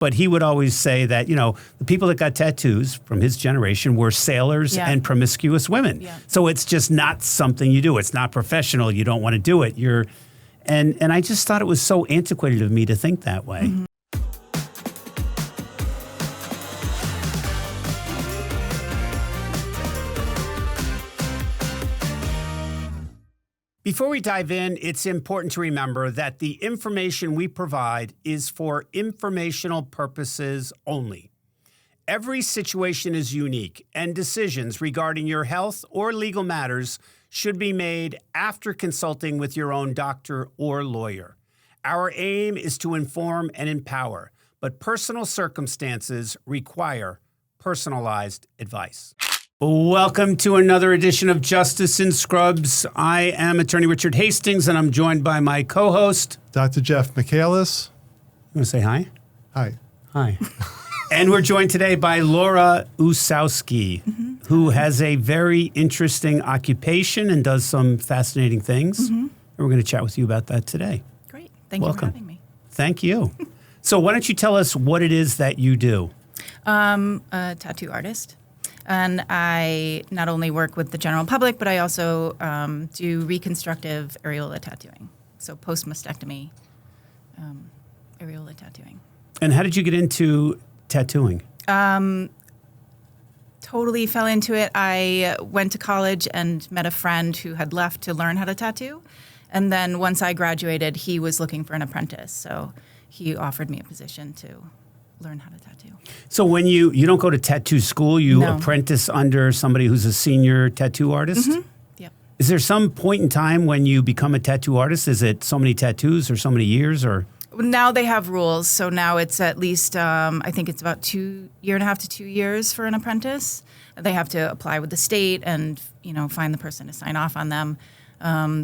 But he would always say that, the people that got tattoos from his generation were sailors and promiscuous women. Yeah. So it's just not something you do. It's not professional. You don't want to do it. And I just thought it was so antiquated of me to think that way. Mm-hmm. Before we dive in, it's important to remember that the information we provide is for informational purposes only. Every situation is unique, and decisions regarding your health or legal matters should be made after consulting with your own doctor or lawyer. Our aim is to inform and empower, but personal circumstances require personalized advice. Welcome to another edition of Justice in Scrubs. I am Attorney Richard Hastings, and I'm joined by my co-host, Dr. Jeff Michaelis. You want to say hi? Hi. Hi. And we're joined today by Laura Usowski, who has a very interesting occupation and does some fascinating things. And we're going to chat with you about that today. Great. Thank you for having me. Thank you. So why don't you tell us what it is that you do? A tattoo artist. And I not only work with the general public, but I also do reconstructive areola tattooing. So post-mastectomy areola tattooing. And how did you get into tattooing? Totally fell into it. I went to college and met a friend who had left to learn how to tattoo. And then once I graduated, he was looking for an apprentice. So he offered me a position to learn how to tattoo. So when you don't go to tattoo school, you apprentice under somebody who's a senior tattoo artist? Yep. Is there some point in time when you become a tattoo artist? Is it so many tattoos or so many years or? Now they have rules. So now it's at least, I think it's about 1.5 years to 2 years for an apprentice. They have to apply with the state and, find the person to sign off on them.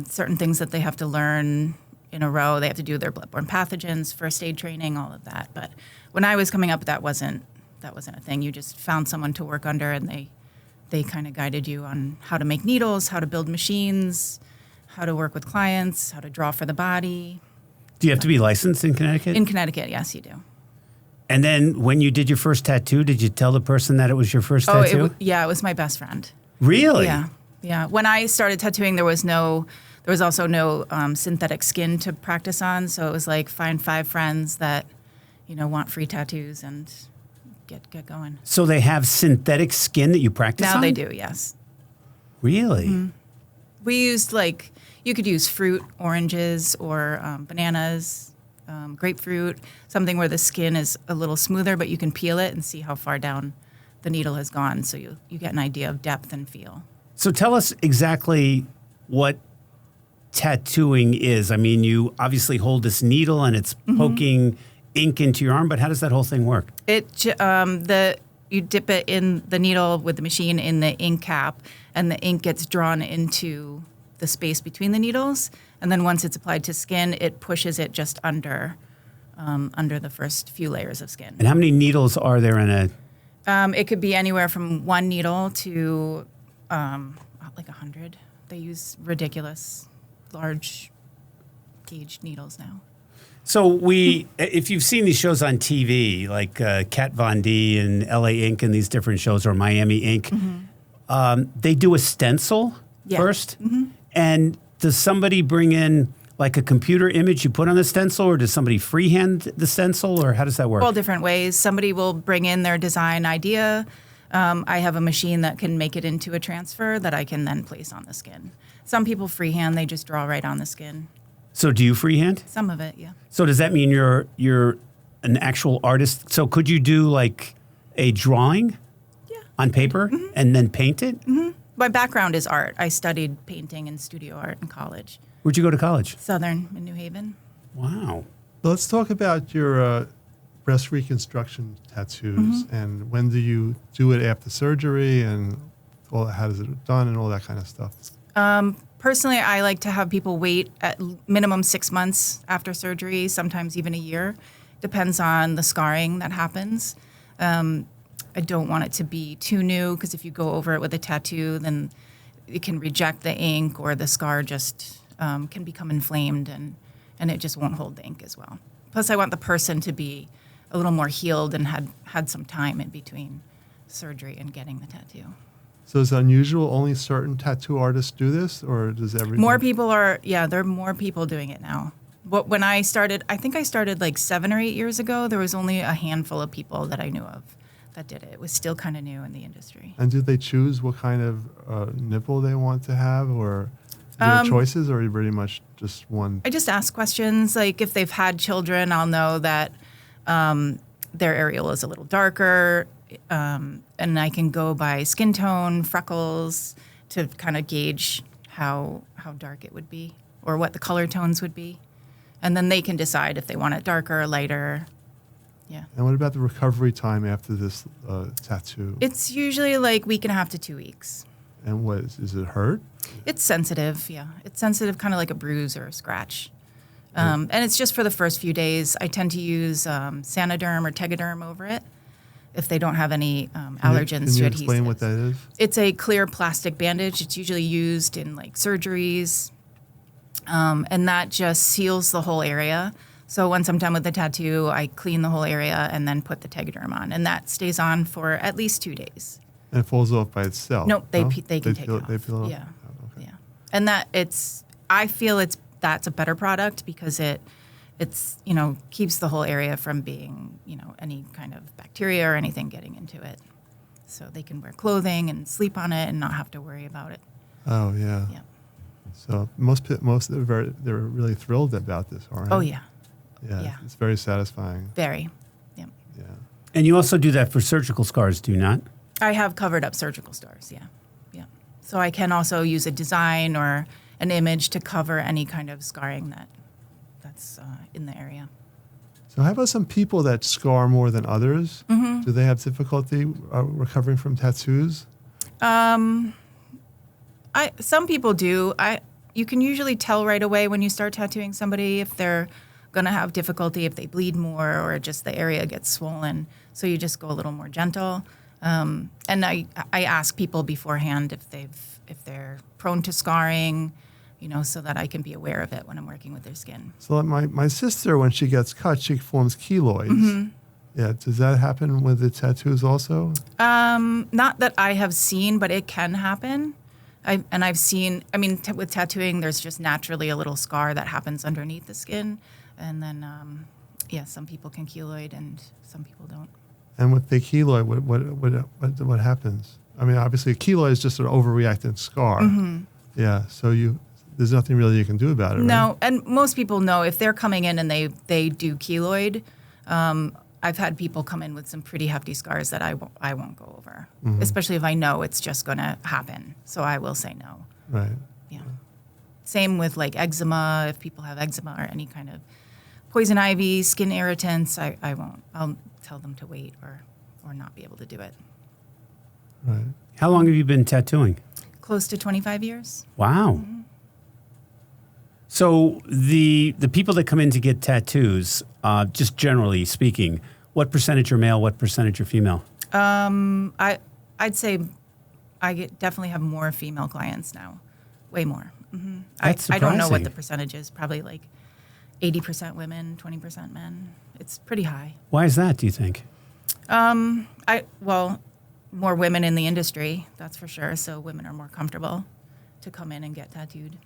Certain things that they have to learn in a row. They have to do their bloodborne pathogens, first aid training, all of that. But when I was coming up, that wasn't a thing. You just found someone to work under, and they kind of guided you on how to make needles, how to build machines, how to work with clients, how to draw for the body. Do you have to be licensed in Connecticut? In Connecticut, yes, you do. And then when you did your first tattoo, did you tell the person that it was your first tattoo? It was my best friend. Really? Yeah. When I started tattooing, there was also no synthetic skin to practice on. So it was like find 5 friends that, want free tattoos and get going. So they have synthetic skin that you practice on? Now they do, yes. Really? Mm-hmm. We used you could use fruit, oranges, or bananas, grapefruit, something where the skin is a little smoother, but you can peel it and see how far down the needle has gone. So you get an idea of depth and feel. So tell us exactly what tattooing is. I mean, you obviously hold this needle and it's poking ink into your arm, but how does that whole thing work? You dip it in the needle with the machine in the ink cap, and the ink gets drawn into the space between the needles. And then once it's applied to skin, it pushes it just under the first few layers of skin. And how many needles are there in a? It could be anywhere from 1 needle to 100. They use ridiculous large gauge needles now. So if you've seen these shows on TV, like Kat Von D and LA Ink and these different shows, or Miami Ink, they do a stencil first. And does somebody bring in like a computer image you put on the stencil, or does somebody freehand the stencil, or how does that work? All different ways. Somebody will bring in their design idea. I have a machine that can make it into a transfer that I can then place on the skin. Some people freehand, they just draw right on the skin. So do you freehand? Some of it, yeah. So does that mean you're an actual artist? So could you do like a drawing on paper and then paint it? My background is art. I studied painting and studio art in college. Where'd you go to college? Southern in New Haven. Wow. Let's talk about your breast reconstruction tattoos and when do you do it after surgery and how does it done and all that kind of stuff? Personally, I like to have people wait at minimum 6 months after surgery, sometimes even a year. Depends on the scarring that happens. I don't want it to be too new because if you go over it with a tattoo, then it can reject the ink or the scar just can become inflamed and it just won't hold the ink as well. Plus, I want the person to be a little more healed and had some time in between surgery and getting the tattoo. So is it unusual only certain tattoo artists do this, or does everyone? More people there are more people doing it now. But when I started, I think I started like 7 or 8 years ago, there was only a handful of people that I knew of that did it. It was still kind of new in the industry. And do they choose what kind of nipple they want to have, or is there choices, or are you pretty much just one? I just ask questions. Like if they've had children, I'll know that their areola is a little darker, and I can go by skin tone, freckles, to kind of gauge how dark it would be or what the color tones would be. And then they can decide if they want it darker or lighter. Yeah. And what about the recovery time after this tattoo? It's usually like week and a half to 2 weeks. And what is it hurt? It's sensitive, yeah. It's sensitive, kind of like a bruise or a scratch. And it's just for the first few days. I tend to use Sanaderm or Tegaderm over it if they don't have any allergens Can to you adhesives. explain what that is? It's a clear plastic bandage. It's usually used in like surgeries, and that just seals the whole area. So once I'm done with the tattoo, I clean the whole area and then put the Tegaderm on, and that stays on for at least 2 days. And it falls off by itself? Nope, they can take peel, it off. They peel it off? Yeah, Oh, okay. yeah. And I feel that's a better product because it's keeps the whole area from being any kind of bacteria or anything getting into it. So they can wear clothing and sleep on it and not have to worry about it. Oh, yeah. Yeah. So most they're really thrilled about this, aren't they? Oh yeah. Yeah. Yeah. It's very satisfying. Very. Yeah. Yeah. And you also do that for surgical scars, do you not? I have covered up surgical scars. Yeah. Yeah. So I can also use a design or an image to cover any kind of scarring that's in the area. So how about some people that scar more than others? Mm-hmm. Do they have difficulty recovering from tattoos? Some people do. You can usually tell right away when you start tattooing somebody if they're going to have difficulty, if they bleed more or just the area gets swollen. So you just go a little more gentle. And I ask people beforehand if they're prone to scarring, so that I can be aware of it when I'm working with their skin. So my sister, when she gets cut, she forms keloids. Mm-hmm. Yeah, does that happen with the tattoos also? Not that I have seen, but it can happen. I've seen, with tattooing, there's just naturally a little scar that happens underneath the skin. And then, some people can keloid and some people don't. And with the keloid, what happens? Obviously, a keloid is just an overreacting scar. Mm-hmm. Yeah, so there's nothing really you can do about it, right? No, and most people know if they're coming in and they do keloid. I've had people come in with some pretty hefty scars that I won't go over, mm-hmm. especially if I know it's just going to happen. So I will say no. Right. Yeah. Same with like eczema. If people have eczema or any kind of poison ivy, skin irritants, I won't. I'll tell them to wait or not be able to do it. Right. How long have you been tattooing? Close to 25 years. Wow. Mm-hmm. So the people that come in to get tattoos, just generally speaking, what percentage are male, what percentage are female? I'd say definitely have more female clients now, way more. Mm-hmm. I don't know what the percentage is. Probably like 80% women, 20% men. It's pretty high. Why is that, do you think? More women in the industry, that's for sure. So women are more comfortable to come in and get tattooed.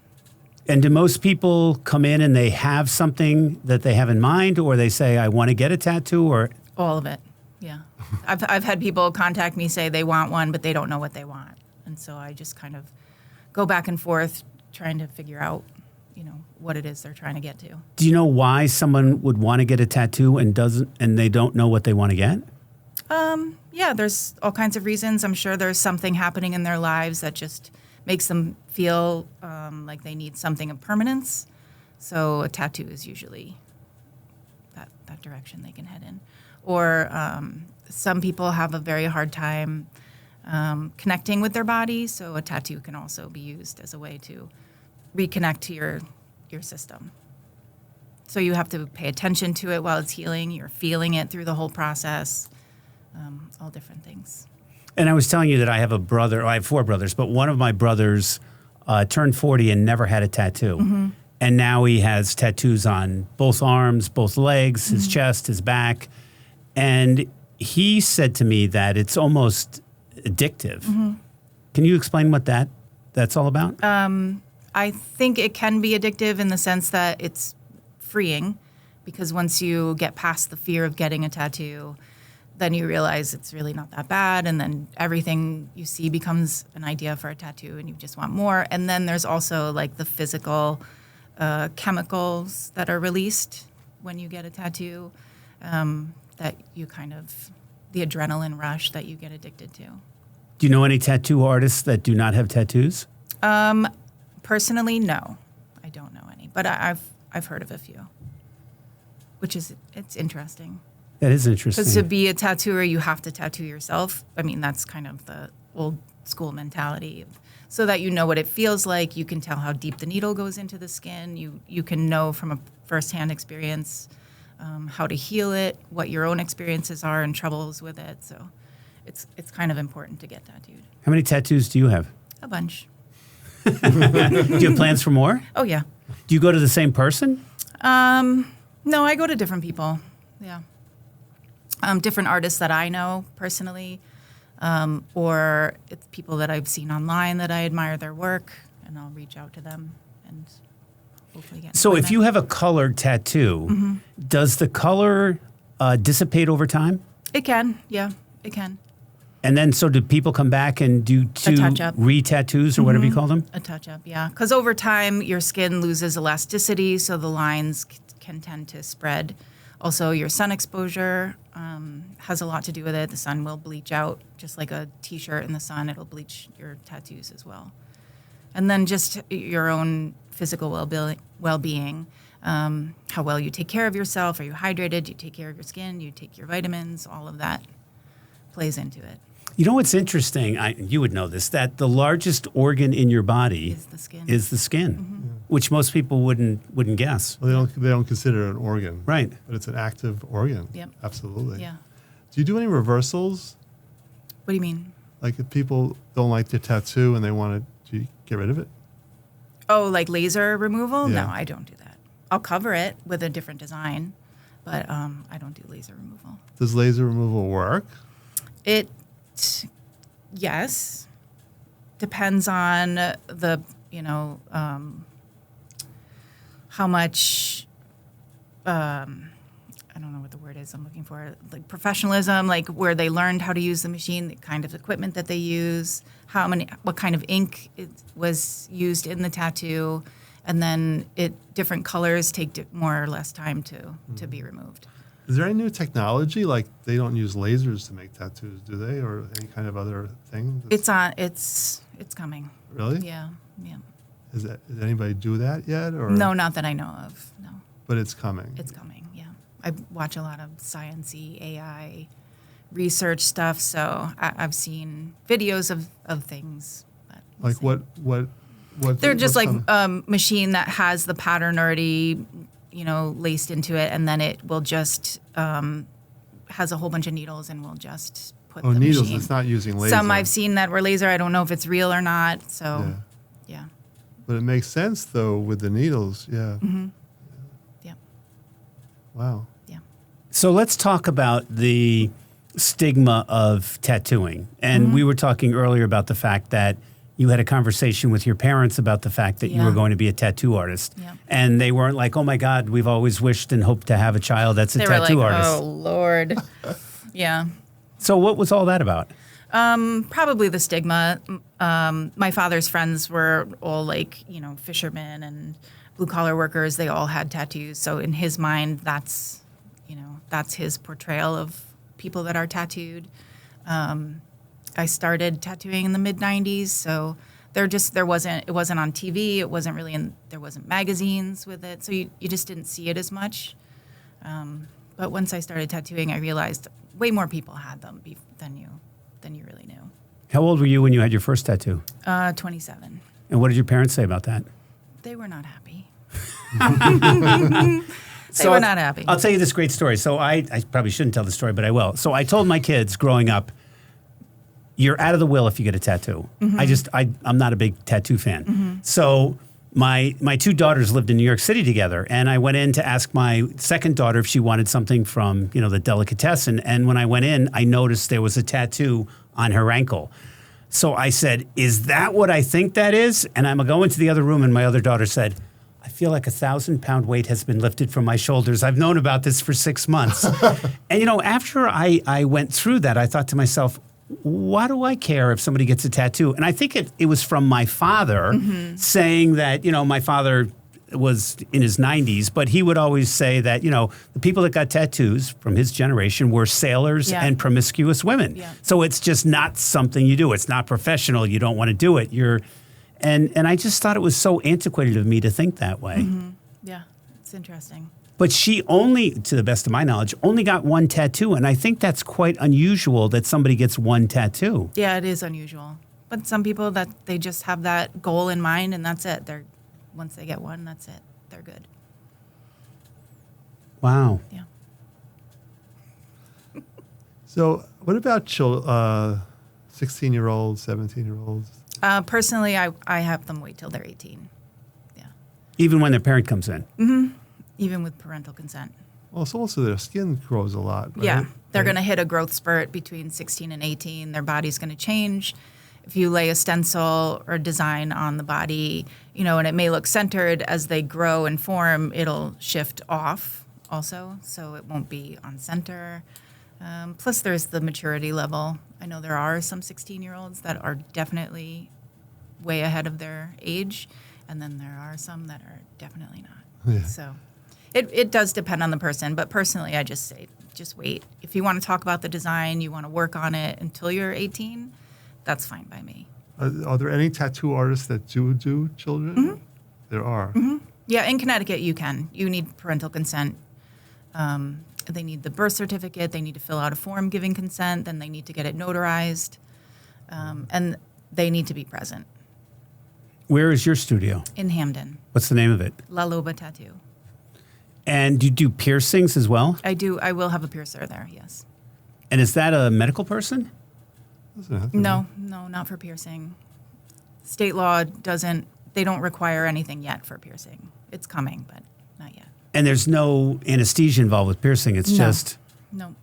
And do most people come in and they have something that they have in mind, or they say, I want to get a tattoo, or? All of it, yeah. I've had people contact me, say they want one, but they don't know what they want. And so I just kind of go back and forth trying to figure out, what it is they're trying to get to. Do you know why someone would want to get a tattoo and they don't know what they want to get? Yeah, there's all kinds of reasons. I'm sure there's something happening in their lives that just makes them feel like they need something of permanence. So a tattoo is usually that direction they can head in. Or some people have a very hard time connecting with their body, so a tattoo can also be used as a way to reconnect to your system. So you have to pay attention to it while it's healing. You're feeling it through the whole process, all different things. And I was telling you that I have a brother. I have 4 brothers, but one of my brothers turned 40 and never had a tattoo. Mm-hmm. And now he has tattoos on both arms, both legs, his chest, his back. And he said to me that it's almost addictive. Can you explain what that's all about? I think it can be addictive in the sense that it's freeing, because once you get past the fear of getting a tattoo, then you realize it's really not that bad, and then everything you see becomes an idea for a tattoo, and you just want more. And then there's also like the physical chemicals that are released when you get a tattoo, that you the adrenaline rush that you get addicted to. Do you know any tattoo artists that do not have tattoos? Personally, no, I don't know any, but I've heard of a few, which it's interesting. That is interesting. Because to be a tattooer, you have to tattoo yourself. I mean, that's kind of the old school mentality, so that you know what it feels like. You can tell how deep the needle goes into the skin. You can know from a firsthand experience how to heal it, what your own experiences are and troubles with it. So it's kind of important to get tattooed. How many tattoos do you have? A bunch. Do you have plans for more? Oh, yeah. Do you go to the same person? No, I go to different people. Yeah. Different artists that I know personally, or it's people that I've seen online that I admire their work, and I'll reach out to them and hopefully get. So if you have a colored tattoo, does the color dissipate over time? It can, yeah, it can. And then, so do people come back and do two touch-up. re-tattoos or whatever you call them? A touch-up, yeah. Because over time, your skin loses elasticity, so the lines can tend to spread. Also, your sun exposure has a lot to do with it. The sun will bleach out, just like a T-shirt in the sun. It'll bleach your tattoos as well. And then just your own physical well-being, how well you take care of yourself. Are you hydrated? Do you take care of your skin? Do you take your vitamins? All of that plays into it. You know what's interesting? You would know this, that the largest organ in your body is the skin. Which most people wouldn't guess. Well, they don't consider it an organ. Right. But it's an active organ. Yep. Absolutely. Yeah. Do you do any reversals? What do you mean? Like if people don't like their tattoo and they want to, do you get rid of it? Oh, like laser removal? Yeah. No, I don't do that. I'll cover it with a different design, but I don't do laser removal. Does laser removal work? Yes. Depends on the, how much, I don't know what the word is I'm looking for, like professionalism, like where they learned how to use the machine, the kind of equipment that they use, what kind of ink was used in the tattoo, and then different colors take more or less time to be removed. Is there any new technology? Like they don't use lasers to make tattoos, do they? Or any kind of other thing? It's coming. Really? Yeah. Does anybody do that yet? Or? No, not that I know of, no. But it's coming. It's coming, yeah. I watch a lot of science-y, AI research stuff, so I've seen videos of things. But we'll like what? They're just like machine that has the pattern already, laced into it, and then it will just has a whole bunch of needles and will just put the needles. Machine. It's not using laser. Some I've seen that were laser. I don't know if it's real or not. So, yeah. But it makes sense though with the needles. Yeah. Mm-hmm. Yeah. Wow. Yeah. So let's talk about the stigma of tattooing. And we were talking earlier about the fact that you had a conversation with your parents about the fact that you were going to be a tattoo artist. Yeah. And they weren't like, oh my God, we've always wished and hoped to have a child that's a tattoo artist. Oh, Lord. Yeah. So what was all that about? Probably the stigma. My father's friends were all like, fishermen and blue collar workers. They all had tattoos. So in his mind, that's his portrayal of people that are tattooed. I started tattooing in the mid-90s, so it wasn't on TV. It wasn't really there wasn't magazines with it, so you just didn't see it as much. But once I started tattooing, I realized way more people had them than you really knew. How old were you when you had your first tattoo? 27. And what did your parents say about that? They were not happy. They were not happy. I'll tell you this great story. So I probably shouldn't tell the story, but I will. So I told my kids growing up, you're out of the will if you get a tattoo. I'm not a big tattoo fan. So My two daughters lived in New York City together, and I went in to ask my second daughter if she wanted something from, the delicatessen. And when I went in, I noticed there was a tattoo on her ankle. So I said, "Is that what I think that is?" And I'm going to the other room, and my other daughter said, "I feel like a 1,000-pound weight has been lifted from my shoulders. I've known about this for 6 months." And, after I went through that, I thought to myself, why do I care if somebody gets a tattoo? And I think it was from my father saying that, my father was in his 90s, but he would always say that, the people that got tattoos from his generation were sailors and promiscuous women. Yeah. So it's just not something you do. It's not professional. You don't want to do it. And I just thought it was so antiquated of me to think that way. Mm-hmm. Yeah, it's interesting. But she only, to the best of my knowledge, only got one tattoo. And I think that's quite unusual that somebody gets one tattoo. Yeah, it is unusual. But some people that they just have that goal in mind and that's it. Once they get one, that's it. They're good. Wow. Yeah. So what about 16-year-olds, 17-year-olds? Personally, I have them wait till they're 18. Yeah. Even when their parent comes in? Mm-hmm. Even with parental consent. Well, it's also their skin grows a lot, right? Yeah. They're going to hit a growth spurt between 16 and 18. Their body's going to change. If you lay a stencil or design on the body, and it may look centered, as they grow and form, it'll shift off also, so it won't be on center. Plus, there's the maturity level. I know there are some 16-year-olds that are definitely way ahead of their age, and then there are some that are definitely not. Yeah. So it does depend on the person, but personally, I just say, just wait. If you want to talk about the design, you want to work on it until you're 18, that's fine by me. Are there any tattoo artists that do children? Mm-hmm. There are. Mm-hmm. Yeah, in Connecticut, you can. You need parental consent. They need the birth certificate. They need to fill out a form giving consent. Then they need to get it notarized. And they need to be present. Where is your studio? In Hamden. What's the name of it? La Loba Tattoo. And do you do piercings as well? I do. I will have a piercer there, yes. And is that a medical person? No, not for piercing. State law they don't require anything yet for piercing. It's coming, but not yet. And there's no anesthesia involved with piercing. It's just... No.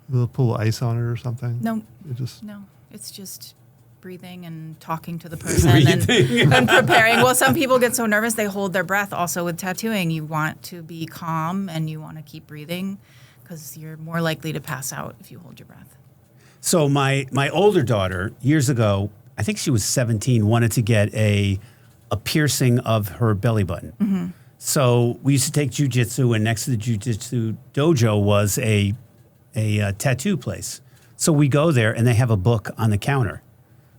They'll pull ice on it or something? No. No. It's just breathing and talking to the person and preparing. Well, some people get so nervous they hold their breath also with tattooing. You want to be calm and you want to keep breathing because you're more likely to pass out if you hold your breath. So my older daughter, years ago, I think she was 17, wanted to get a piercing of her belly button. Mm-hmm. So we used to take jujitsu, and next to the jujitsu dojo was a tattoo place. So we go there, and they have a book on the counter.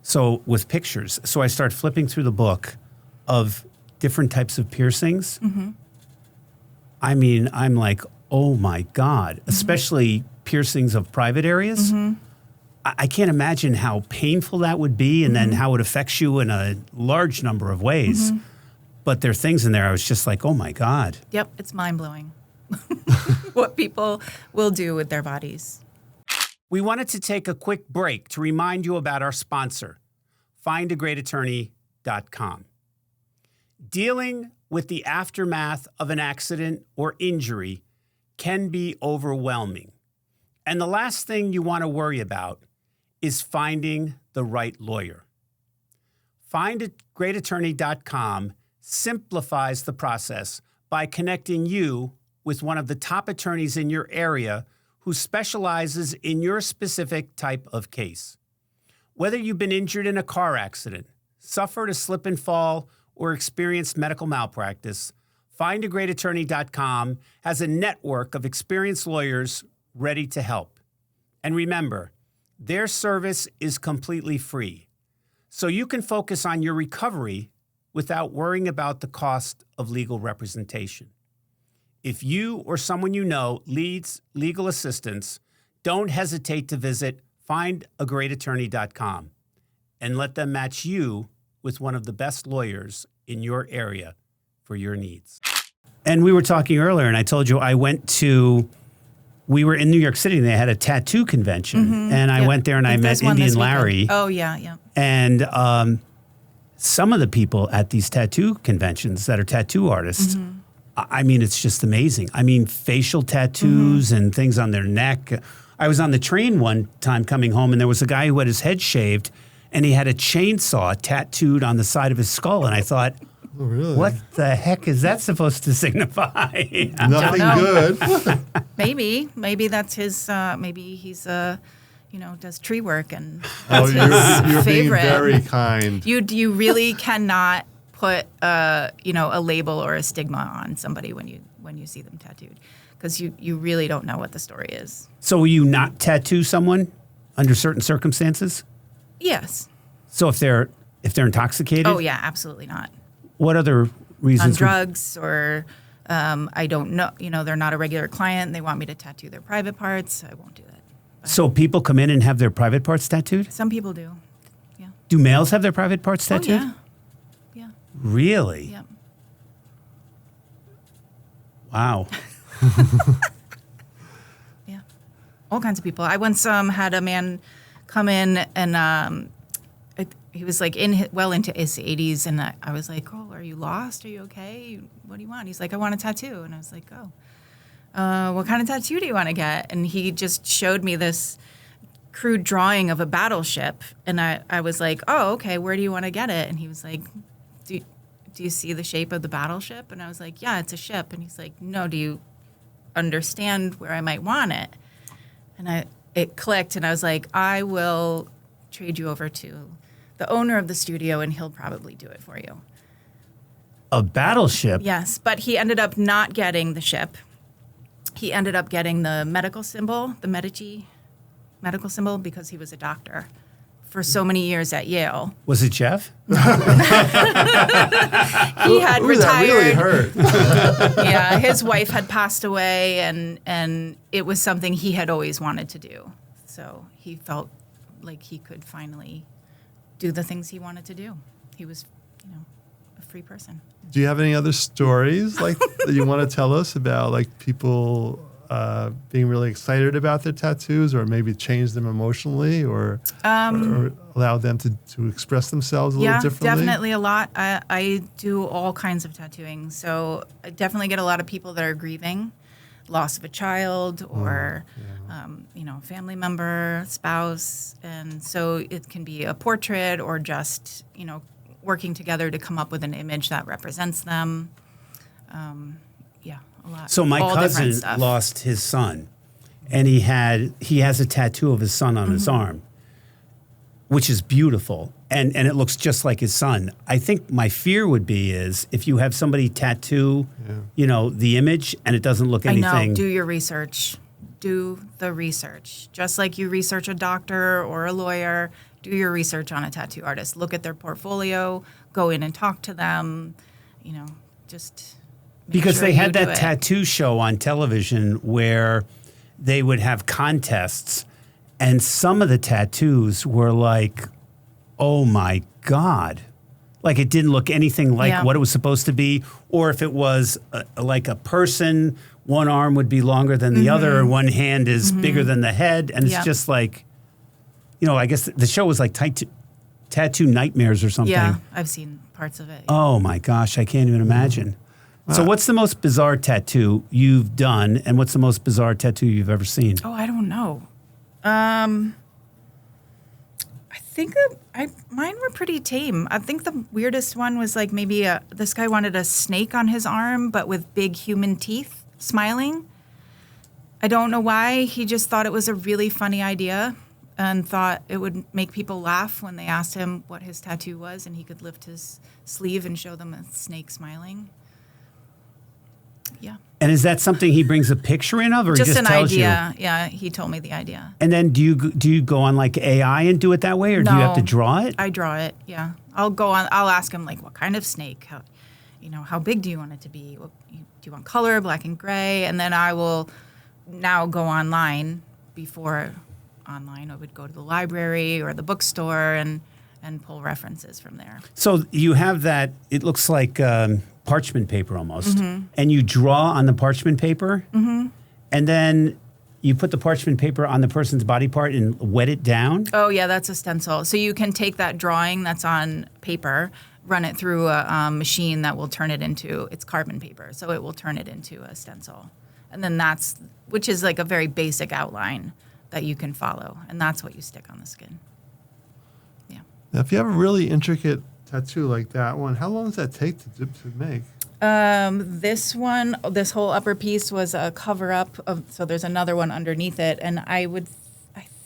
So with pictures. So I start flipping through the book of different types of piercings. Mm-hmm. I mean, I'm like, oh my God, mm-hmm. especially piercings of private areas. Mm-hmm. I can't imagine how painful that would be and mm-hmm. then how it affects you in a large number of ways. Mm-hmm. But there are things in there I was just like, oh my God. Yep, it's mind-blowing what people will do with their bodies. We wanted to take a quick break to remind you about our sponsor, findagreatattorney.com. Dealing with the aftermath of an accident or injury can be overwhelming. And the last thing you want to worry about is finding the right lawyer. Findagreatattorney.com simplifies the process by connecting you with one of the top attorneys in your area who specializes in your specific type of case. Whether you've been injured in a car accident, suffered a slip and fall, or experienced medical malpractice, findagreatattorney.com has a network of experienced lawyers ready to help. And remember, their service is completely free, so you can focus on your recovery without worrying about the cost of legal representation. If you or someone you know needs legal assistance, don't hesitate to visit findagreatattorney.com and let them match you with one of the best lawyers in your area for your needs. And we were talking earlier, and I told you we were in New York City, and they had a tattoo convention. Mm-hmm. And I went there, and I met Indian Larry. Oh, yeah. And some of the people at these tattoo conventions that are tattoo artists, I mean, it's just amazing. I mean, facial tattoos and things on their neck. I was on the train one time coming home, and there was a guy who had his head shaved, and he had a chainsaw tattooed on the side of his skull. And I thought, Oh, really? what the heck is that supposed to signify? Nothing good. Maybe that's his. Maybe he's does tree work and Oh, that's his you're being favorite. very kind. You really cannot put a label or a stigma on somebody when you see them tattooed, because you really don't know what the story is. So will you not tattoo someone under certain circumstances? Yes. So if they're intoxicated? Oh yeah, absolutely not. What other On reasons? drugs or I don't know. They're not a regular client. They want me to tattoo their private parts. I won't do that. So people come in and have their private parts tattooed? Some people do. Yeah. Do males have their private parts tattooed? Oh, yeah. Yeah. Really? Yeah. Wow. Yeah. All kinds of people. I once had a man come in and he was like well into his 80s, and I was like, "Oh, are you lost? Are you okay? What do you want?" He's like, "I want a tattoo," and I was like, "Oh, what kind of tattoo do you want to get?" And he just showed me this crude drawing of a battleship, and I was like, "Oh, okay. Where do you want to get it?" And he was like, "Do you see the shape of the battleship?" And I was like, "Yeah, it's a ship." And he's like, "No, do you understand where I might want it?" And it clicked, and I was like, "I will trade you over to the owner of the studio, and he'll probably do it for you." A battleship? Yes, but he ended up not getting the ship. He ended up getting the medical symbol, the Medici medical symbol, because he was a doctor for so many years at Yale. Was it Jeff? He had Ooh, retired. that really hurt. Yeah, his wife had passed away, and it was something he had always wanted to do. So he felt like he could finally do the things he wanted to do. He was, a free person. Do you have any other stories like that you want to tell us about, like people being really excited about their tattoos, or maybe change them emotionally, or allow them to express themselves a little differently? Yeah, definitely a lot. I do all kinds of tattooing. So I definitely get a lot of people that are grieving loss of a child or, family member, spouse. And so it can be a portrait or just, working together to come up with an image that represents them. A lot. So my all different cousin stuff. lost his son, and he has a tattoo of his son on his arm, which is beautiful, and it looks just like his son. I think my fear would be is if you have somebody tattoo, the image, and it doesn't look anything. I know. Do your research. Do the research. Just like you research a doctor or a lawyer, do your research on a tattoo artist. Look at their portfolio. Go in and talk to them. Just make Because sure they you had do that it. tattoo show on television where they would have contests, and some of the tattoos were like, oh my God. Like it didn't look anything like what it was supposed to be. Or if it was like a person, one arm would be longer than the other, and one hand is bigger than the head. And it's just like, I guess the show was like Tattoo Nightmares or something. Yeah, I've seen parts of it. Oh my gosh, I can't even imagine. So what's the most bizarre tattoo you've done, and what's the most bizarre tattoo you've ever seen? Oh, I don't know. I think mine were pretty tame. I think the weirdest one was like maybe this guy wanted a snake on his arm, but with big human teeth, smiling. I don't know why. He just thought it was a really funny idea and thought it would make people laugh when they asked him what his tattoo was, and he could lift his sleeve and show them a snake smiling. Yeah. And is that something he brings a picture in of, or Just he just an tells idea. you? Yeah, he told me the idea. And then do you go on like AI and do it that way, or do you have to draw it? I draw it. Yeah, I'll ask him like, what kind of snake? How big do you want it to be? Do you want color, black and gray? And then I will now go online. Before online, I would go to the library or the bookstore and pull references from there. So you have that. It looks like parchment paper almost, and you draw on the parchment paper, and then you put the parchment paper on the person's body part and wet it down? Oh, yeah, that's a stencil. So you can take that drawing that's on paper, run it through a machine that will turn it into, it's carbon paper, so it will turn it into a stencil. And then which is like a very basic outline that you can follow, and that's what you stick on the skin. Yeah. Now, if you have a really intricate tattoo like that one, how long does that take to make? This whole upper piece was a cover up so there's another one underneath it, and I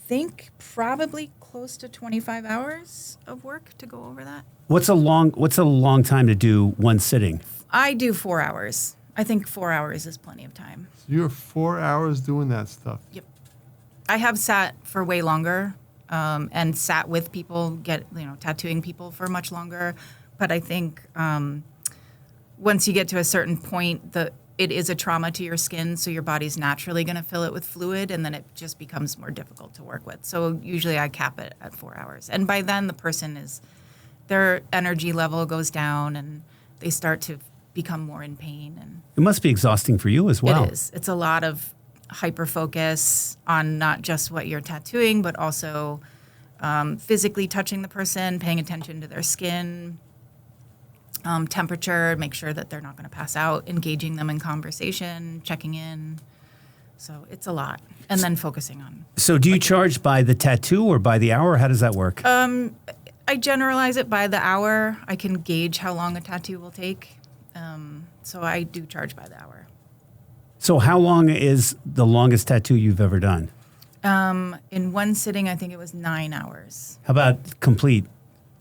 think probably close to 25 hours of work to go over that. What's a long time to do one sitting? I do 4 hours. I think 4 hours is plenty of time. So you're 4 hours doing that stuff. Yep. I have sat for way longer, and sat with people, tattooing people for much longer. But I think once you get to a certain point, it is a trauma to your skin, so your body's naturally going to fill it with fluid, and then it just becomes more difficult to work with. So usually I cap it at 4 hours. And by then their energy level goes down, and they start to become more in pain. And it must be exhausting for you as well. It is. It's a lot of hyper focus on not just what you're tattooing, but also physically touching the person, paying attention to their skin, temperature, make sure that they're not going to pass out, engaging them in conversation, checking in. So it's a lot. And then focusing on. So do you charge by the tattoo or by the hour? How does that work? I generalize it by the hour. I can gauge how long a tattoo will take. So I do charge by the hour. So how long is the longest tattoo you've ever done? In one sitting, I think it was 9 hours. How about complete?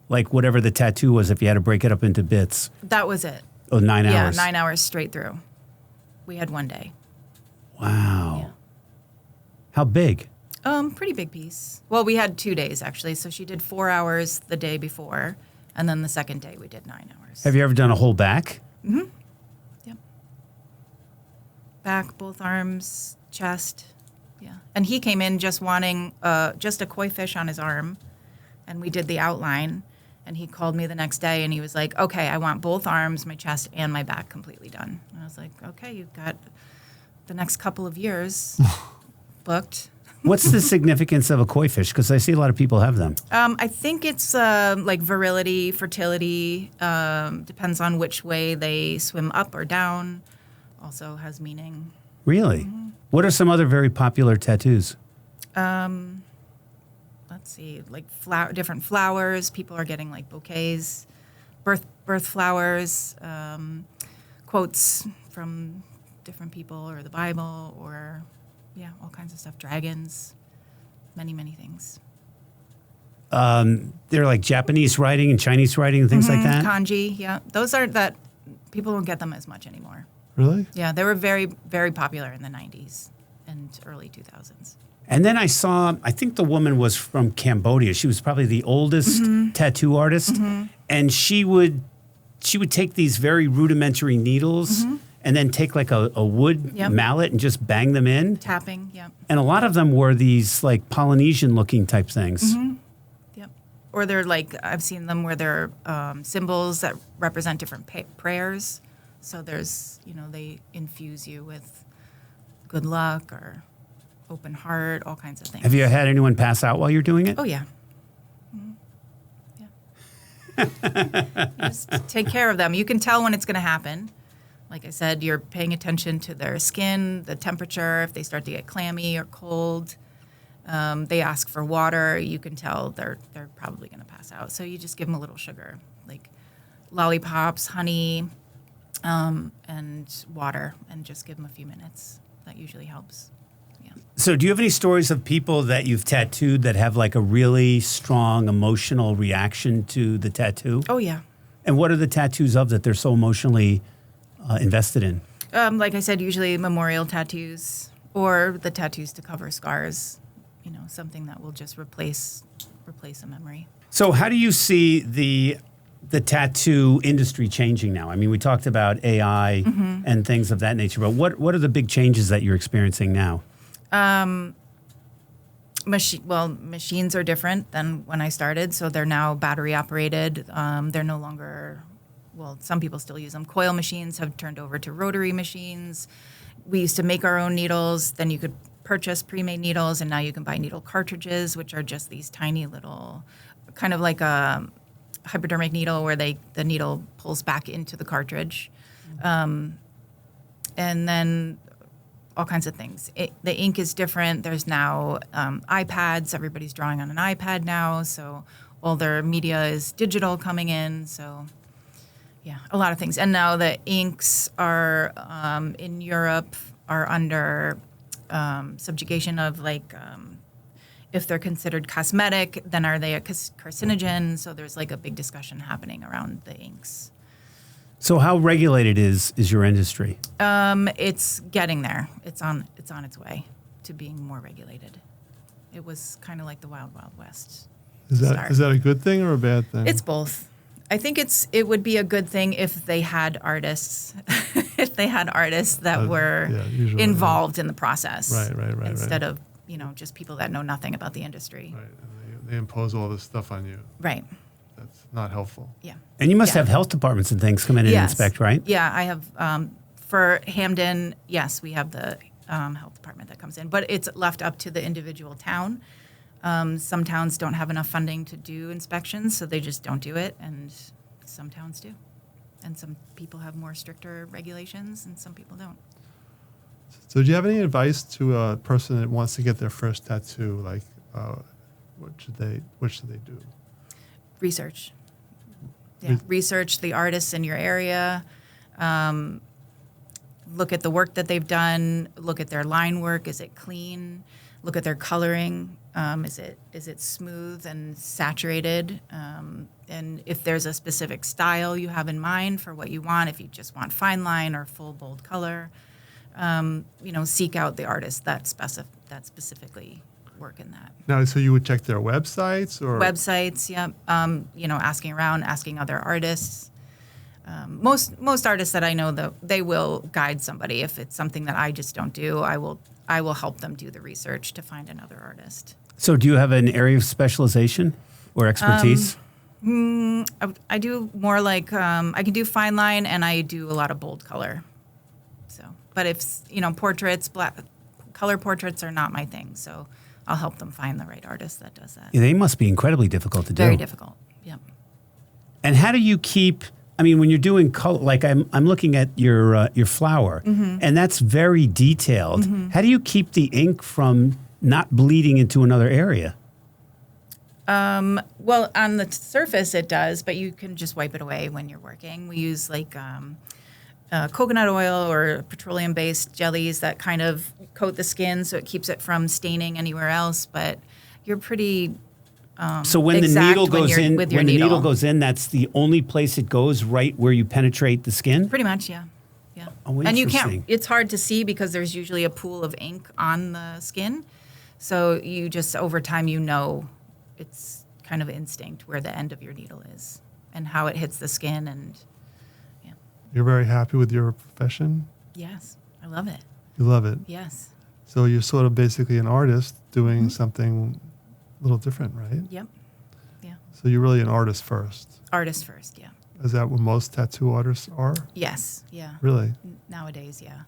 Like whatever the tattoo was, if you had to break it up into bits. That was it. Oh, 9 hours. Yeah, 9 hours straight through. We had one day. Wow. Yeah. How big? Pretty big piece. Well, we had 2 days, actually. So she did 4 hours the day before, and then the second day we did 9 hours. Have you ever done a whole back? Mm-hmm. Yep. Back, both arms, chest. Yeah. And he came in just wanting just a koi fish on his arm, and we did the outline. And he called me the next day, and he was like, okay, I want both arms, my chest, and my back completely done. And I was like, okay, you've got the next couple of years booked. What's the significance of a koi fish? Because I see a lot of people have them. I think it's like virility, fertility, depends on which way they swim up or down, also has meaning. Really? Mm-hmm. What are some other very popular tattoos? Let's see, like different flowers. People are getting like bouquets, birth flowers, quotes from different people or the Bible or, yeah, all kinds of stuff. Dragons, many, many things. They're like Japanese writing and Chinese writing and things like that? Kanji, yeah. Those are that people don't get them as much anymore. Really? Yeah, they were very, very popular in the 90s and early 2000s. And then I think the woman was from Cambodia. She was probably the oldest tattoo artist. Mm-hmm. And she would take these very rudimentary needles and then take like a wood mallet and just bang them in. Tapping, yeah. And a lot of them were these like Polynesian looking type things. Mm-hmm. Yep. Or they're like, I've seen them where they're symbols that represent different prayers. So there's, they infuse you with good luck or open heart, all kinds of things. Have you had anyone pass out while you're doing it? Oh, yeah. Mm-hmm. Yeah. You just take care of them. You can tell when it's going to happen. Like I said, you're paying attention to their skin, the temperature, if they start to get clammy or cold. They ask for water. You can tell they're probably going to pass out. So you just give them a little sugar, like lollipops, honey, and water, and just give them a few minutes. That usually helps. Yeah. So do you have any stories of people that you've tattooed that have like a really strong emotional reaction to the tattoo? Oh, yeah. And what are the tattoos of that they're so emotionally invested in? Like I said, usually memorial tattoos or the tattoos to cover scars, something that will just replace a memory. So how do you see the tattoo industry changing now? I mean, we talked about AI and things of that nature, but what are the big changes that you're experiencing now? Machines are different than when I started, so they're now battery operated. They're no longer, some people still use them. Coil machines have turned over to rotary machines. We used to make our own needles. Then you could purchase pre-made needles, and now you can buy needle cartridges, which are just these tiny little, kind of like a hypodermic needle where the needle pulls back into the cartridge. And then all kinds of things. The ink is different. There's now iPads. Everybody's drawing on an iPad now, so all their media is digital coming in. So, yeah, a lot of things. And now the inks are in Europe are under subjugation of if they're considered cosmetic, then are they a carcinogen? So there's like a big discussion happening around the inks. So how regulated is your industry? It's getting there. It's on its way to being more regulated. It was kind of like the Wild Wild West. Is that a good thing or a bad thing? It's both. I think it would be a good thing if they had artists, that were involved in the process. Right. Instead of just people that know nothing about the industry. Right. And they impose all this stuff on you. Right. That's not helpful. Yeah. And you must have health departments and things come in and inspect, right? Yeah, I have. For Hamden, yes, we have the health department that comes in, but it's left up to the individual town. Some towns don't have enough funding to do inspections, so they just don't do it, and some towns do. And some people have more stricter regulations, and some people don't. So do you have any advice to a person that wants to get their first tattoo? Like, what should they do? Research. Yeah, research the artists in your area. Look at the work that they've done. Look at their line work. Is it clean? Look at their coloring. Is it smooth and saturated? And if there's a specific style you have in mind for what you want, if you just want fine line or full bold color, seek out the artists that specifically work in that. Now, so you would check their websites or websites? Yeah. Asking around, asking other artists. Most artists that I know, they will guide somebody. If it's something that I just don't do, I will help them do the research to find another artist. So do you have an area of specialization or expertise? I do more like I can do fine line, and I do a lot of bold color. So, but if portraits, color portraits are not my thing. So I'll help them find the right artist that does that. Yeah, they must be incredibly difficult to do. Very difficult. Yep. And how do you keep? I mean, when you're doing color, like I'm looking at your flower, and that's very detailed. How do you keep the ink from not bleeding into another area? Well, on the surface it does, but you can just wipe it away when you're working. We use coconut oil or petroleum-based jellies that kind of coat the skin so it keeps it from staining anywhere else. But you're pretty so when the needle goes in, needle goes in, that's the only place it goes, right where you penetrate the skin? Pretty much, yeah. Oh, and you can't. It's hard to see because there's usually a pool of ink on the skin. So you just over time it's kind of instinct where the end of your needle is and how it hits the skin. And yeah. You're very happy with your profession? Yes, I love it. You love it? Yes. So you're sort of basically an artist doing something a little different, right? Yep. Yeah. So you're really an artist first? Artist first, yeah. Is that what most tattoo artists are? Yes, yeah. Really? Nowadays, yeah.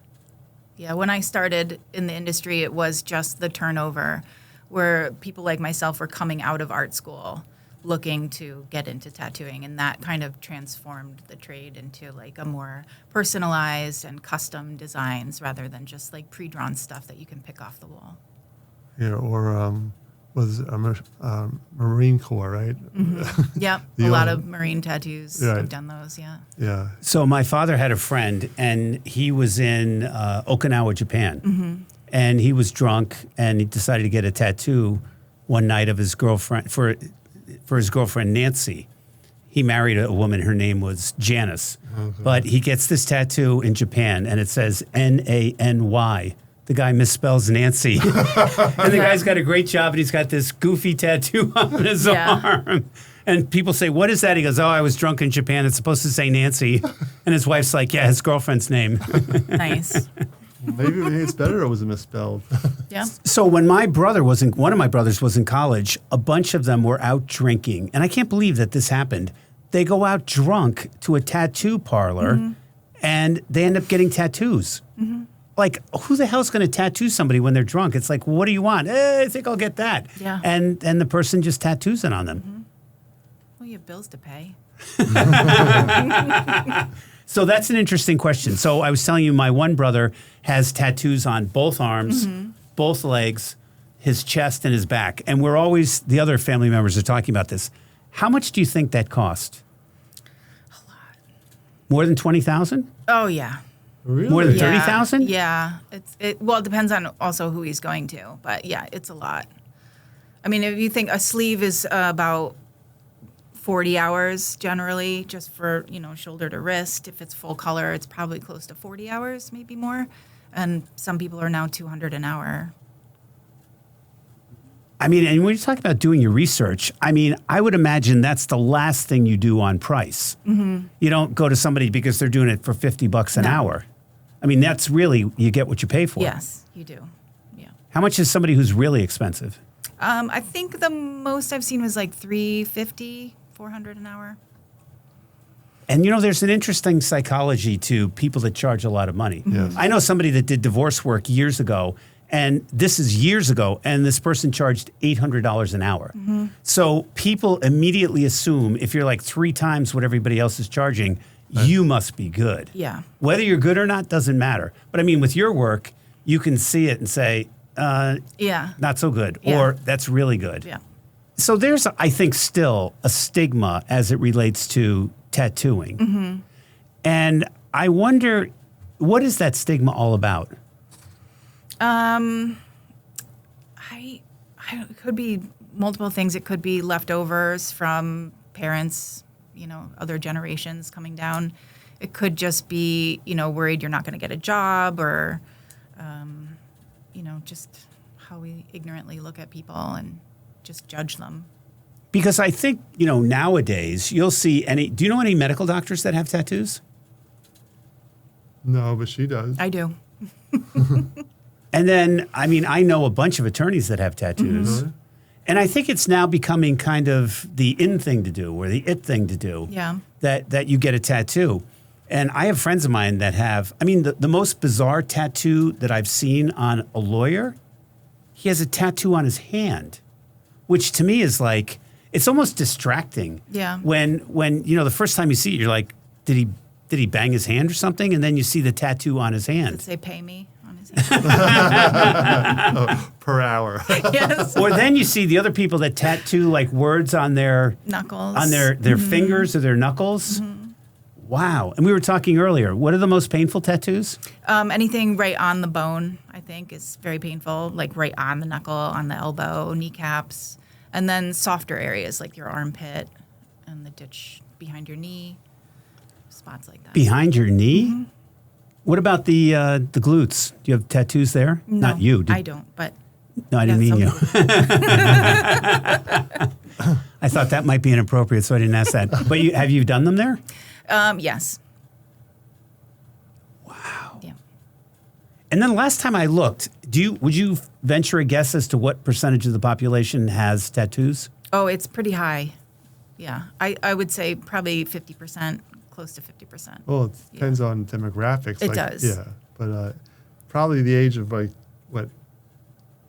Yeah, when I started in the industry, it was just the turnover where people like myself were coming out of art school looking to get into tattooing, and that kind of transformed the trade into like a more personalized and custom designs rather than just like pre-drawn stuff that you can pick off the wall. Yeah, or was Marine Corps, right? Yep, a lot of Marine tattoos. Right. I've done those, yeah. Yeah. So my father had a friend, and he was in Okinawa, Japan. And he was drunk, and he decided to get a tattoo one night of his girlfriend, for his girlfriend, Nancy. He married a woman, her name was Janice. Okay. But he gets this tattoo in Japan, and it says Nany. The guy misspells Nancy. And the guy's got a great job, and he's got this goofy tattoo on his arm. And people say, what is that? He goes, I was drunk in Japan. It's supposed to say Nancy. And his wife's like, yeah, his girlfriend's name. Nice. Maybe it's better it was misspelled. Yeah. So when one of my brothers was in college, a bunch of them were out drinking. And I can't believe that this happened. They go out drunk to a tattoo parlor, and they end up getting tattoos. like, who the hell's going to tattoo somebody when they're drunk? It's like, what do you want? I think I'll get that. Yeah. And the person just tattoos it on them. Mm-hmm. Well, you have bills to pay. So that's an interesting question. So I was telling you, my one brother has tattoos on both arms, both legs, his chest, and his back. And we're always, the other family members are talking about this. How much do you think that cost? A lot. More than 20,000? Oh, yeah. Really? More than Yeah. 30,000? Yeah. Well, it depends on also who he's going to. But, yeah, it's a lot. I mean, if you think a sleeve is about 40 hours generally, just for, shoulder to wrist. If it's full color, it's probably close to 40 hours, maybe more. And some people are now 200 an hour. I mean, and when you talk about doing your research, I mean, I would imagine that's the last thing you do on price. Mm-hmm. You don't go to somebody because they're doing it for $50 an hour. I mean, that's really, you get what you pay for. Yes, you do. Yeah. How much is somebody who's really expensive? I think the most I've seen was like $350, $400 an hour. And there's an interesting psychology to people that charge a lot of money. Yes. I know somebody that did divorce work years ago, and this is years ago, and this person charged $800 an hour. Mm-hmm. So people immediately assume if you're like 3 times what everybody else is charging, you must be good. Yeah. Whether you're good or not doesn't matter. But I mean, with your work, you can see it and say, not so good, or that's really good. Yeah. So there's, I think, still a stigma as it relates to tattooing. Mm-hmm. And I wonder, what is that stigma all about? It could be multiple things. It could be leftovers from parents, other generations coming down. It could just be, worried you're not going to get a job, or, just how we ignorantly look at people and just judge them. Because I think, nowadays you'll see do you know any medical doctors that have tattoos? No, but she does. I do. And then, I mean, I know a bunch of attorneys that have tattoos. Mhm. And I think it's now becoming kind of the in thing to do, or the it thing to do. Yeah. That you get a tattoo. And I have friends of mine that have, I mean, the most bizarre tattoo that I've seen on a lawyer, he has a tattoo on his hand, which to me is like, it's almost distracting. Yeah. When the first time you see it, you're like, did he bang his hand or something? And then you see the tattoo on his Does hand. it say pay me on his hand? Per hour. Yes. Or then you see the other people that tattoo like words on their Knuckles. on their fingers or their knuckles. Mm-hmm. Wow. And we were talking earlier, what are the most painful tattoos? Anything right on the bone, I think, is very painful, like right on the knuckle, on the elbow, kneecaps. And then softer areas like your armpit and the ditch behind your knee, spots like that. Behind your knee? Mm-hmm. What about the glutes? Do you have tattoos there? No, Not you. I don't, but... No, I didn't mean you. I thought that might be inappropriate, so I didn't ask that. But have you done them there? Yes. Wow. Yeah. And then last time I looked, would you venture a guess as to what percentage of the population has tattoos? Oh, it's pretty high. Yeah. I would say probably 50%, close to 50%. Well, it depends on demographics. It does. Yeah, but probably the age of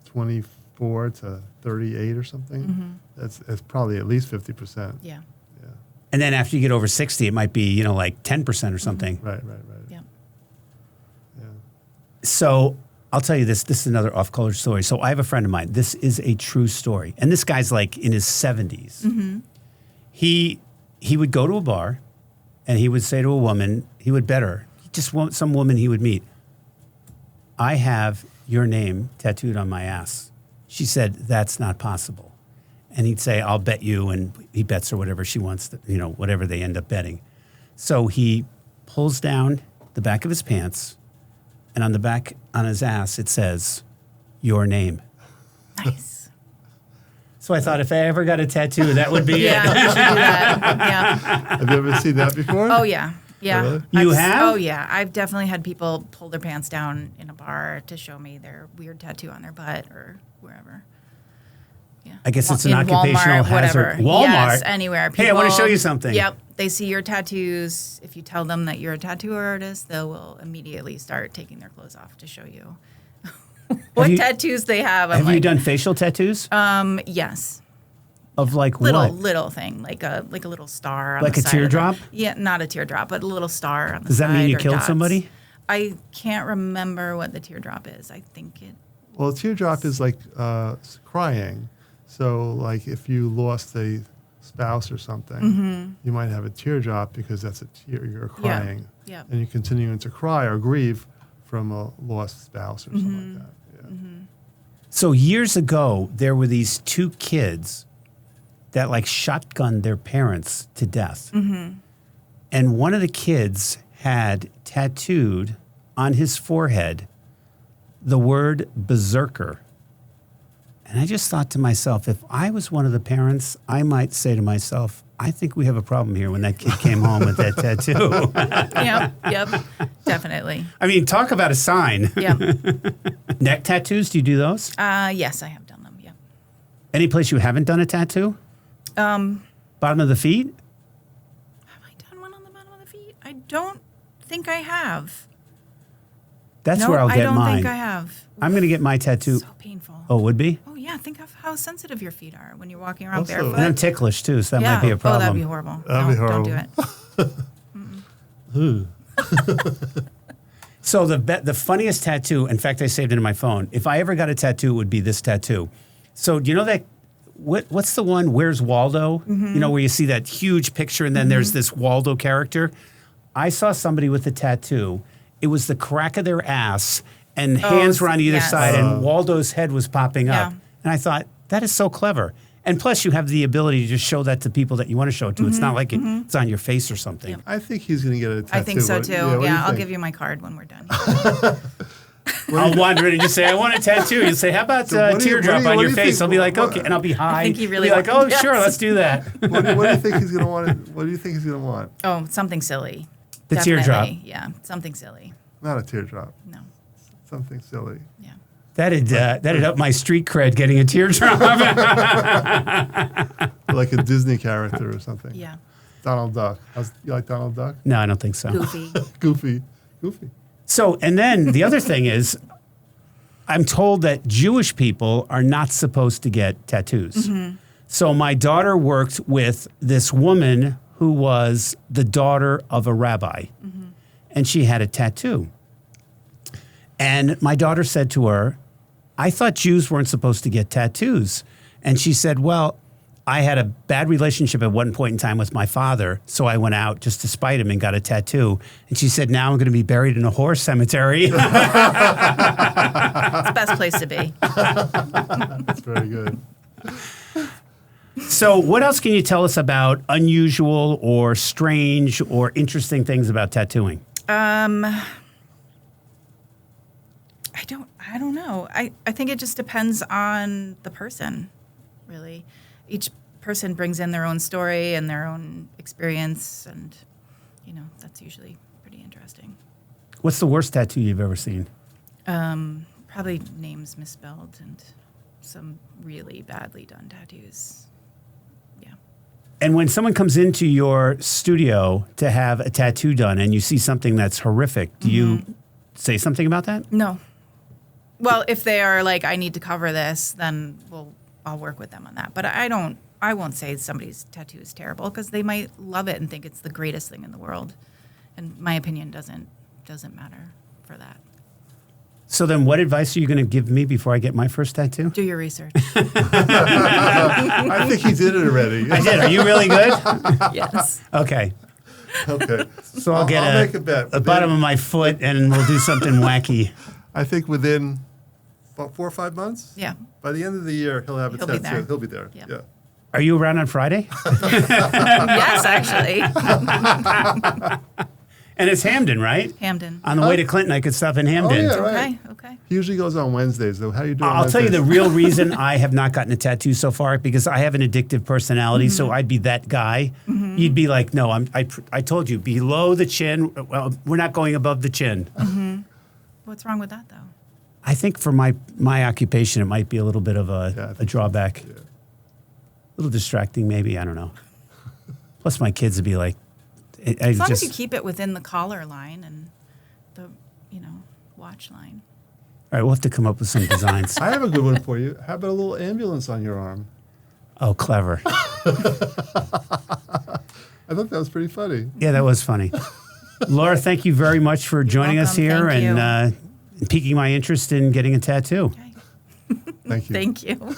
24 to 38 or something. Mm-hmm. That's probably at least 50%. Yeah. And then after you get over 60, it might be, like 10% or something. Right. Yeah. Yeah. So I'll tell you this. This is another off-color story. So I have a friend of mine. This is a true story. And this guy's like in his 70s. Mm-hmm. He would go to a bar and he would say to a woman, he would bet her, some woman he would meet, I have your name tattooed on my ass. She said, that's not possible. And he'd say, I'll bet you, and he bets her whatever she wants, whatever they end up betting. So he pulls down the back of his pants, and on the back, on his ass, it says, your name. Nice. So I thought if I ever got a tattoo, that would be Yeah, it. you should do that. Yeah. Have you ever seen that before? Oh, yeah. Yeah. Really? You have? Oh, yeah. I've definitely had people pull their pants down in a bar to show me their weird tattoo on their butt or wherever. Yeah. I guess it's an In occupational Walmart, hazard. whatever. Walmart? Yes, anywhere. Hey, I want to show you something. Yep. They see your tattoos. If you tell them that you're a tattoo artist, they will immediately start taking their clothes off to show you what tattoos they have. Have you done facial tattoos? Yes. Of like Little thing, like a little star. On like the a side teardrop? Yeah, not a teardrop, but a little star on the Does side. that mean you or killed dots. somebody? I can't remember what the teardrop is. I think it. Well, a teardrop is like crying. So, like if you lost a spouse or something, you might have a teardrop because that's a tear. You're crying, Yeah. and you're continuing to cry or grieve from a lost spouse or something like that. Yeah. So years ago, there were these two kids that like shotgunned their parents to death. And one of the kids had tattooed on his forehead the word berserker. And I just thought to myself, if I was one of the parents, I might say to myself, I think we have a problem here when that kid came home with that tattoo. Yep, definitely. I mean, talk about a sign. Yep. Neck tattoos, do you do those? Yes, I have done them. Yep. Any place you haven't done a tattoo? Bottom of the feet? Have I done one on the bottom of the feet? I don't think I have. That's No, where I'll I get don't mine. think I have. I'm going to get my tattoo. So painful. Oh, would be? Oh yeah, think of how sensitive your feet are when you're walking around Also- barefoot. And I'm ticklish too, so that might be a problem. Oh, that'd be horrible. That'd be Don't do horrible. it. So the funniest tattoo, in fact, I saved it in my phone. If I ever got a tattoo, it would be this tattoo. So do you know that, what's the one, Where's Waldo? You know, where you see that huge picture and then there's this Waldo character? I saw somebody with a tattoo. It was the crack of their ass and hands were on either yes. side and Waldo's head was popping up. Yeah. And I thought, that is so clever. And plus you have the ability to just show that to people that you want to show it to. It's not like it's on your face or something. I think he's going to get a tattoo. I think so too. What do you I'll think? give you my card when we're done. I'll wander in and just say, I want a tattoo. You'll say, how about So what a do you- teardrop what do you- on what your do you face? think- I'll be like, what- okay. And I'll be high. think he really be like, oh, wants- sure, yes. let's do that. What do you think he's going to want? What do you think he's going to want? Oh, something silly. The teardrop. Definitely. Yeah, something silly. Not a teardrop. No. Something silly. Yeah. That'd up my street cred getting a teardrop. Like a Disney character or something. Yeah. Donald Duck. You like Donald Duck? No, I don't think so. Goofy. Goofy. So, and then the other thing is, I'm told that Jewish people are not supposed to get tattoos. So my daughter worked with this woman who was the daughter of a rabbi, and she had a tattoo. And my daughter said to her, I thought Jews weren't supposed to get tattoos. And she said, well, I had a bad relationship at one point in time with my father, so I went out just to spite him and got a tattoo. And she said, now I'm going to be buried in a horse cemetery. It's the best place to be. That's very good. So what else can you tell us about unusual or strange or interesting things about tattooing? I don't know. I think it just depends on the person, really. Each person brings in their own story and their own experience, and that's usually pretty interesting. What's the worst tattoo you've ever seen? Probably names misspelled and some really badly done tattoos. Yeah. And when someone comes into your studio to have a tattoo done and you see something that's horrific, do you say something about that? No. Well, if they are like, I need to cover this, then I'll work with them on that. But I won't say somebody's tattoo is terrible because they might love it and think it's the greatest thing in the world. And my opinion doesn't matter for that. So then what advice are you going to give me before I get my first tattoo? Do your research. I think he did it already. I did. Are you really good? Yes. Okay. Okay. So I'll get make a bet. the bottom of my foot and we'll do something wacky. I think within about 4 or 5 months. Yeah. By the end of the year, he'll have a He'll be tattoo. there. He'll be there. Yeah. Yeah. Are you around on Friday? Yes, actually. And it's Hamden, right? Hamden. On the way to Clinton, I could stop in Hamden. Oh, yeah. Right. Okay. He usually goes on Wednesdays, though. How are you doing? I'll tell you the Wednesdays? real reason I have not gotten a tattoo so far because I have an addictive personality. So I'd be that guy. You'd be like, no, I told you below the chin. Well, we're not going above the chin. What's wrong with that, though? I think for my occupation, it might be a little bit of Yeah, I a think drawback. Yeah. A little distracting, maybe. I don't know. Plus, my kids would be like, As long as you keep it within the collar line and the, watch line. All right, we'll have to come up with some designs. I have a good one for you. How about a little ambulance on your arm? Oh, clever. I thought that was pretty funny. Yeah, that was funny. Laura, thank you very much for joining us here and piquing my interest in getting a tattoo. Okay. Thank you. Thank you.